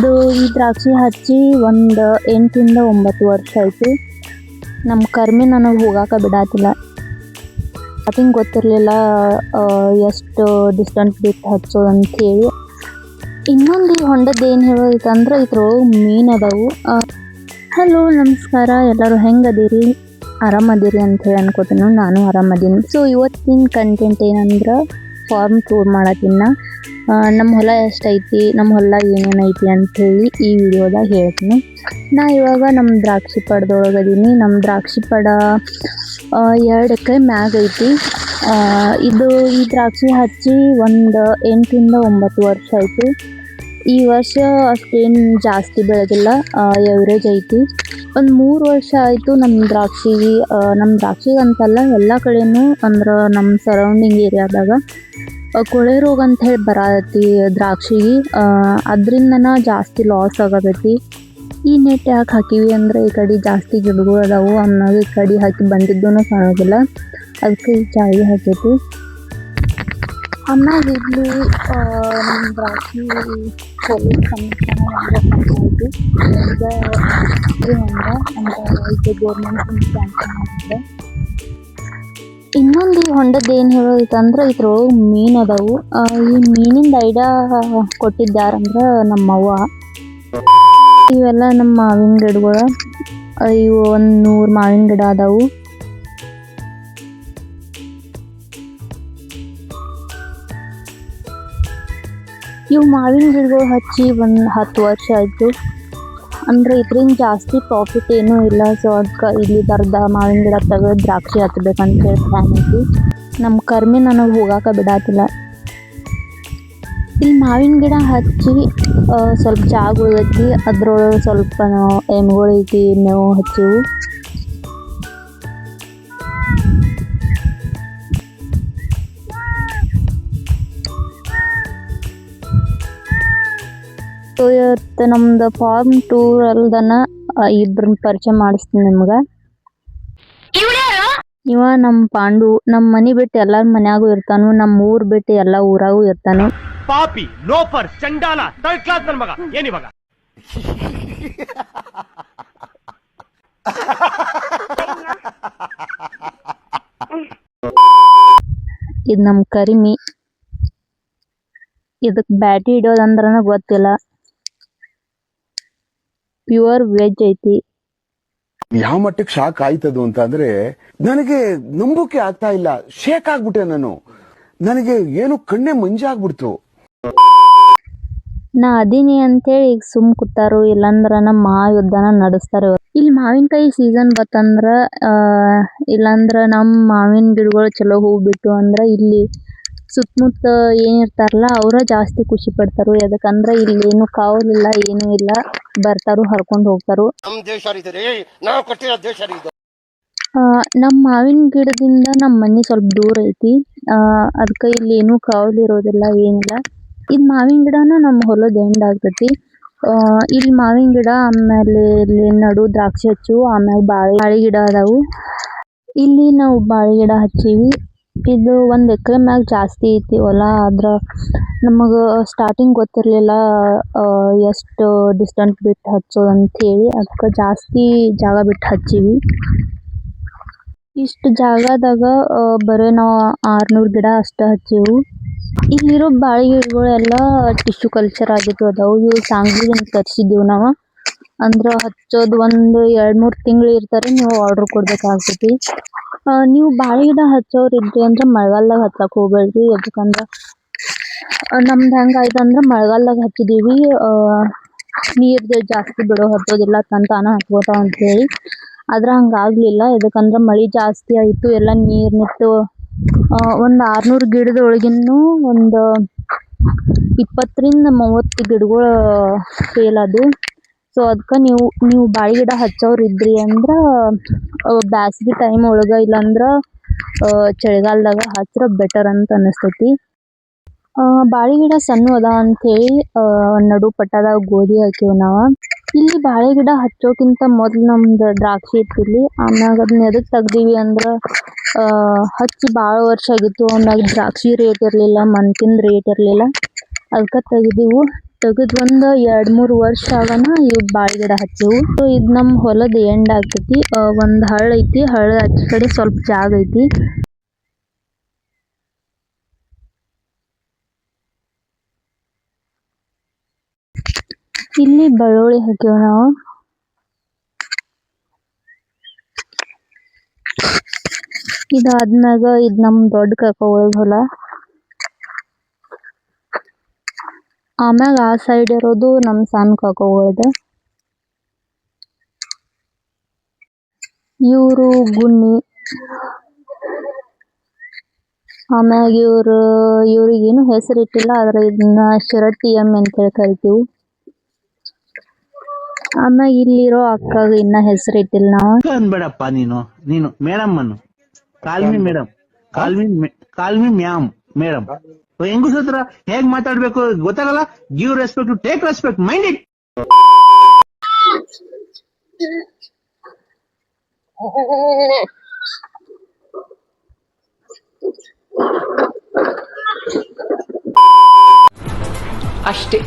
ಈ ದ್ರಾಕ್ಷಿ ಹಚ್ಚಿ ಒಂದು 8 ಇಂದ 9 ವರ್ಷ ಆಯಿತು. ನಮ್ಮ ಕರ್ಮಿ ನನಗೆ ಹೋಗಾಕ ಬಿಡಾತಿಲ್ಲ. ಸ್ಟಾರ್ಟಿಂಗ್ ಗೊತ್ತಿರಲಿಲ್ಲ ಎಷ್ಟು ಡಿಸ್ಟೆನ್ಸ್ ಬಿಟ್ಟು ಹಚ್ಚೋದು ಅಂಥೇಳಿ. ಇನ್ನೊಂದು ಈ ಹೊಂಡದ್ದು ಏನು ಹೇಳೋದೈತಂದ್ರೆ ಇದ್ರೊಳಗೆ ಮೀನು ಅದಾವು. ಹಲೋ ನಮಸ್ಕಾರ, ಎಲ್ಲರೂ ಹೆಂಗದೀರಿ? ಆರಾಮದಿರಿ ಅಂಥೇಳಿ ಅನ್ಕೋತೀನಿ. ನಾನು ಆರಾಮದೀನಿ. ಸೊ ಇವತ್ತಿನ ಕಂಟೆಂಟ್ ಏನಂದ್ರೆ ಫಾರ್ಮ್ ಟೂರ್ ಮಾಡತ್ತೀನಿ. ನಮ್ಮ ಹೊಲ ಎಷ್ಟೈತಿ, ನಮ್ಮ ಹೊಲ ಏನೇನೈತಿ ಅಂಥೇಳಿ ಈ ವಿಡಿಯೋದಾಗ ಹೇಳ್ತೀನಿ. ನಾ ಇವಾಗ ನಮ್ಮ ದ್ರಾಕ್ಷಿ ಪಡದೊಳಗದೀನಿ. ನಮ್ಮ ದ್ರಾಕ್ಷಿ ಪಡ 2 ಎಕರೆ ಮ್ಯಾಗ ಐತಿ. ಈ ದ್ರಾಕ್ಷಿ ಹಚ್ಚಿ ಒಂದು 8 ಇಂದ 9 ವರ್ಷ ಆಯಿತು. ಈ ವರ್ಷ ಅಷ್ಟೇನು ಜಾಸ್ತಿ ಬೆಳೆದಿಲ್ಲ, ಎವರೇಜ್ ಐತಿ. ಒಂದು 3 ವರ್ಷ ಆಯಿತು ನಮ್ಮ ದ್ರಾಕ್ಷಿಗೆ ಅಂತಲ್ಲ, ಎಲ್ಲ ಕಡೆನೂ ಅಂದ್ರೆ ನಮ್ಮ ಸರೌಂಡಿಂಗ್ ಏರಿಯಾದಾಗ ಕೊಳೆ ರೋಗ ಅಂತ ಹೇಳಿ ಬರತೈತಿ ದ್ರಾಕ್ಷಿಗೆ. ಅದರಿಂದನ ಜಾಸ್ತಿ ಲಾಸ್ ಆಗತೈತಿ. ಈ ನೆಟ್ ಯಾಕೆ ಹಾಕಿವಿ ಅಂದರೆ ಈ ಕಡೆ ಜಾಸ್ತಿ ಗಿಡಗಳು ಅದಾವು, ಆಮ್ಯಾಗ ಈ ಕಡೆ ಹಾಕಿ ಬಂದಿದ್ದೂ ಕಾಣೋದಿಲ್ಲ, ಅದಕ್ಕೆ ಈ ಜಾಳಿ ಹಾಕೈತಿ. ಆಮ್ಯಾಗ ಇಲ್ಲಿ ನಮ್ಮ ದ್ರಾಕ್ಷಿ ಪೊಲೀಸ್ ಕಮಿಷನ್ ಐತಿ. ಇದು ಗೌರ್ಮೆಂಟ್ ಸ್ಯಾಂಕ್ಷನ್ ಆಗಿದೆ. ಇನ್ನೊಂದು ಈ ಹೊಂಡದ್ದು ಏನು ಹೇಳೋದೈತಂದ್ರೆ ಇದ್ರೊಳಗೆ ಮೀನು ಅದಾವು. ಈ ಮೀನಿಂದ ಐಡಿಯಾ ಕೊಟ್ಟಿದ್ದಾರಂದ್ರೆ ನಮ್ಮವ್ವ. ಇವೆಲ್ಲ ನಮ್ಮ ಮಾವಿನ ಗಿಡಗಳು. ಇವು ಒಂದು 100 ಮಾವಿನ ಗಿಡ ಅದಾವು. ಇವು ಮಾವಿನ ಗಿಡಗಳು ಹಚ್ಚಿ ಒಂದು 10 ವರ್ಷ ಆಯಿತು. ಅಂದರೆ ಇದರಿಂದ ಜಾಸ್ತಿ ಪ್ರಾಫಿಟ್ ಏನೂ ಇಲ್ಲ. ಸೊ ಅದಕ್ಕೆ ಇಲ್ಲಿ ಅರ್ಧ ಮಾವಿನ ಗಿಡ ತೆಗೆದು ದ್ರಾಕ್ಷಿ ಹಚ್ಬೇಕಂತ ಹೇಳಿ ಪ್ಲ್ಯಾನ್ ಐತಿ. ನಮ್ಮ ಕರ್ಮಿ ನನಗೆ ಹೋಗಾಕ ಬಿಡಾತಿಲ್ಲ. ಇಲ್ಲಿ ಮಾವಿನ ಗಿಡ ಹಚ್ಚಿ ಸ್ವಲ್ಪ ಜಾಗ ಉಳಿದೈತಿ. ಅದ್ರೊಳಗೆ ಸ್ವಲ್ಪ ಎಮ್ಮೆಗಳಿಗೆ ಮೇವು ಹಚ್ಚಿವು. ಸೊ ಇವತ್ತು ನಮ್ದು ಫಾರ್ಮ್ ಟೂರ್ ಅಲ್ದನ ಇಬ್ಬರನ್ನ ಪರಿಚಯ ಮಾಡಿಸ್ತೀನಿ ನಿಮ್ಗೆ. ಇವ ನಮ್ಮ ಪಾಂಡು. ನಮ್ಮ ಮನೆ ಬಿಟ್ಟು ಎಲ್ಲರ ಮನ್ಯಾಗೂ ಇರ್ತಾನು, ನಮ್ಮ ಊರು ಬಿಟ್ಟು ಎಲ್ಲ ಊರಾಗೂ ಇರ್ತಾನು. ಪಾಪಿ, ಲೋಫರ್, ಚಂಡಾಲ, ಥರ್ಡ್ ಕ್ಲಾಸ್ ನನ್ನ ಮಗ ಏನಿವಾಗ. ಇದು ನಮ್ಮ ಕರಿಮಿ. ಇದಕ್ಕೆ ಬ್ಯಾಟಿ ಹಿಡಿಯೋದಂದ್ರನ ಗೊತ್ತಿಲ್ಲ. ಪ್ಯೂರ್ ವೆಜ್ ಐತಿ. ಯಾವ ಮಟ್ಟಕ್ಕೆ ಶಾಕ್ ಆಯ್ತದು ಅಂತ ಅಂದ್ರೆ ನನಗೆ ನಂಬೋಕೆ ಆಗ್ತಾ ಇಲ್ಲ. ಶೇಕ್ ಆಗ್ಬಿಟ್ಟೆ ನಾನು. ನನಗೆ ಏನು ಕಣ್ಣೆ ಮಂಜಾಗ್ಬಿಡ್ತು. ನಾ ಅದೀನಿ ಅಂತೇಳಿ ಈಗ ಸುಮ್ ಕೂತಾರು, ಇಲ್ಲಾಂದ್ರ ನಮ್ಮ ಮಹಾಯುದ್ಧನ ನಡೆಸ್ತಾರೆ. ಇಲ್ಲಿ ಮಾವಿನಕಾಯಿ ಸೀಸನ್ ಬತ್ತಂದ್ರ ಇಲ್ಲಾಂದ್ರ ನಮ್ಮ ಮಾವಿನ ಗಿಡಗಳು ಚಲೋ ಹೂ ಬಿಟ್ಟು ಅಂದ್ರ ಇಲ್ಲಿ ಸುತ್ತಮುತ್ತ ಏನಿರ್ತಾರಲ್ಲ ಅವರ ಜಾಸ್ತಿ ಖುಷಿ ಪಡ್ತಾರು. ಯಾಕಂದ್ರೆ ಇಲ್ಲಿ ಏನು ಕಾವಲಿಲ್ಲ, ಏನೂ ಇಲ್ಲ, ಬರ್ತಾರು ಹರ್ಕೊಂಡು ಹೋಗ್ತಾರು. ನಮ್ಮ ಮಾವಿನ ಗಿಡದಿಂದ ನಮ್ಮ ಮನೆ ಸ್ವಲ್ಪ ದೂರ ಐತಿ. ಅದಕ್ಕೆ ಇಲ್ಲಿ ಏನೂ ಕಾವಲಿರೋದಿಲ್ಲ, ಏನಿಲ್ಲ. ಇದು ಮಾವಿನ ಗಿಡನ ನಮ್ಮ ಹೊಲದ ಎಂಡ್ ಆಗ್ತೈತಿ. ಇಲ್ಲಿ ಮಾವಿನ ಗಿಡ, ಆಮೇಲೆ ಇಲ್ಲಿ ನಡು ದ್ರಾಕ್ಷಿ ಹಚ್ಚು, ಆಮೇಲೆ ಬಾಳೆ ಗಿಡ ಅದಾವು. ಇಲ್ಲಿ ನಾವು ಬಾಳೆ ಗಿಡ ಹಚ್ಚೀವಿ. ಇದು 1 ಎಕರೆ ಮ್ಯಾಗ ಜಾಸ್ತಿ ಐತಿ ಹೊಲ. ಆದ್ರೆ ನಮಗೆ ಸ್ಟಾರ್ಟಿಂಗ್ ಗೊತ್ತಿರಲಿಲ್ಲ ಎಷ್ಟು ಡಿಸ್ಟೆನ್ಸ್ ಬಿಟ್ಟು ಹಚ್ಚೋದು ಅಂಥೇಳಿ, ಅದಕ್ಕೆ ಜಾಸ್ತಿ ಜಾಗ ಬಿಟ್ಟು ಹಚ್ಚೀವಿ. ಇಷ್ಟು ಜಾಗದಾಗ ಬರೀ ನಾವು 600 ಗಿಡ ಅಷ್ಟೇ ಹಚ್ಚೀವು. ಇಲ್ಲಿರೋ ಬಾಳೆ ಗಿಡಗಳೆಲ್ಲ ಟಿಶ್ಯೂ ಕಲ್ಚರ್ ಆಗಿದ್ದು ಅದಾವು. ಇವು ಸಾಂಗ್ಲಿದಿಂದ ತರಿಸಿದ್ದೀವಿ ನಾವು. ಅಂದ್ರೆ ಹಚ್ಚೋದು ಒಂದು 2-3 ತಿಂಗಳು ಇರ್ತಾರೆ, ನೀವು ಆರ್ಡ್ರ್ ಕೊಡ್ಬೇಕಾಗ್ತೈತಿ. ನೀವು ಬಾಳೆ ಗಿಡ ಹಚ್ಚೋರು ಇದ್ರಿ ಅಂದ್ರೆ ಮಳೆಗಾಲದಾಗ ಹಚ್ಚಕ್ಕೆ ಹೋಗ್ಬೇಡ್ರಿ. ಯಾಕಂದ್ರೆ ನಮ್ದು ಹೆಂಗಾಯ್ತು ಅಂದ್ರೆ ಮಳೆಗಾಲದಾಗ ಹಚ್ಚಿದ್ದೀವಿ, ನೀರು ಜಾಸ್ತಿ ಬಿಡೋ ಹತ್ತೋದಿಲ್ಲ, ತಾನ ಹತ್ಕೋತಾವ ಅಂಥೇಳಿ. ಆದ್ರೆ ಹಂಗಾಗಲಿಲ್ಲ. ಯಾಕಂದ್ರೆ ಮಳೆ ಜಾಸ್ತಿ ಆಯಿತು, ಎಲ್ಲ ನೀರು ನಿಂತು ಒಂದು 600 ಗಿಡದೊಳಗಿನ್ನೂ ಒಂದು 20 ರಿಂದ 30 ಗಿಡಗಳು ಫೇಲ್ ಆದವು. ಸೊ ಅದಕ್ಕೆ ನೀವು ಬಾಳೆ ಗಿಡ ಹಚ್ಚೋರು ಇದ್ರಿ ಅಂದ್ರೆ ಬ್ಯಾಸ್ಗೆ ಟೈಮ್ ಒಳಗೆ ಇಲ್ಲಾಂದ್ರೆ ಚಳಿಗಾಲದಾಗ ಹಚ್ಚಿದ್ರೆ ಬೆಟರ್ ಅಂತ ಅನ್ನಿಸ್ತೈತಿ. ಬಾಳೆ ಗಿಡ ಸಣ್ಣ ಅದ ಅಂಥೇಳಿ ನಡು ಪಟ್ಟದಾಗ ಗೋಧಿ ಹಾಕಿವಿ ನಾವು. ಇಲ್ಲಿ ಬಾಳೆ ಗಿಡ ಹಚ್ಚೋಕ್ಕಿಂತ ಮೊದಲು ನಮ್ದು ದ್ರಾಕ್ಷಿ ಇತ್ತಿಲ್ಲಿ. ಆಮ್ಯಾಗ ಅದನ್ನ ಎದಕ್ಕೆ ತೆಗ್ದೀವಿ ಅಂದ್ರೆ ಹಚ್ಚಿ ಭಾಳ ವರ್ಷ ಆಗಿತ್ತು. ಆಮ್ಯಾಗ ದ್ರಾಕ್ಷಿ ರೇಟ್ ಇರಲಿಲ್ಲ, ಮನ್ಕಿನ ರೇಟ್ ಇರಲಿಲ್ಲ, ಅದಕ್ಕೆ ತೆಗ್ದೀವು. ತೆಗೆದ್ ಒಂದ್ 2-3 ವರ್ಷ ಆಗನ ಇವ್ ಬಾಳ್ ಗಿಡ ಹಚ್ಚಿವು. ಸೊ ಇದ್ ನಮ್ ಹೊಲದ ಎಂಡ್ ಆಗ್ತೈತಿ. ಒಂದ್ ಹಳ್ಳ ಐತಿ, ಹಳ್ಳ ಆಚೆ ಕಡೆ ಸ್ವಲ್ಪ ಜಾಗ ಐತಿ. ಇಲ್ಲಿ ಬೆಳ್ಳುಳ್ಳಿ ಹಾಕಿವ್ ನಾವು. ಇದಾದ್ಮ್ಯಾಗ ಇದ್ ನಮ್ ದೊಡ್ಡ ಕಾಕೋಳದ್ ಹೊಲ. ಆಮ್ಯಾಗ ಆ ಸೈಡ್ ಇರೋದು ನಮ್ ಸಣ್ಣ ಕಾಕೋಗಳದ. ಇವ್ರು ಗುಣ್ಣಿ. ಆಮ್ಯಾಗ ಇವ್ರಿಗೇನು ಹೆಸರಿಟ್ಟಿಲ್ಲ, ಆದ್ರೆ ಇದನ್ನ ಶಿರಟ್ಟಿ ಎಮ್ಮೆ ಅಂತ ಹೇಳಿ ಕರಿತೀವಿ. ಆಮ್ಯಾಗ ಇಲ್ಲಿರೋ ಅಕ್ಕಗ ಇನ್ನ ಹೆಸರಿಟ್ಟಿಲ್ಲ ನಾವು. ಅನ್ಬೇಡಪ್ಪ ನೀನು ಮೇಡಮ್ ಅನ್ನು call me madam, call me ma'am madam. ಹೆಂಗಸ ಹತ್ರ ಹೇಗ್ ಮಾತಾಡ್ಬೇಕು ಗೊತ್ತಾಗಲ್ಲ. Give respect to take respect, mind it. ಅಷ್ಟೇ.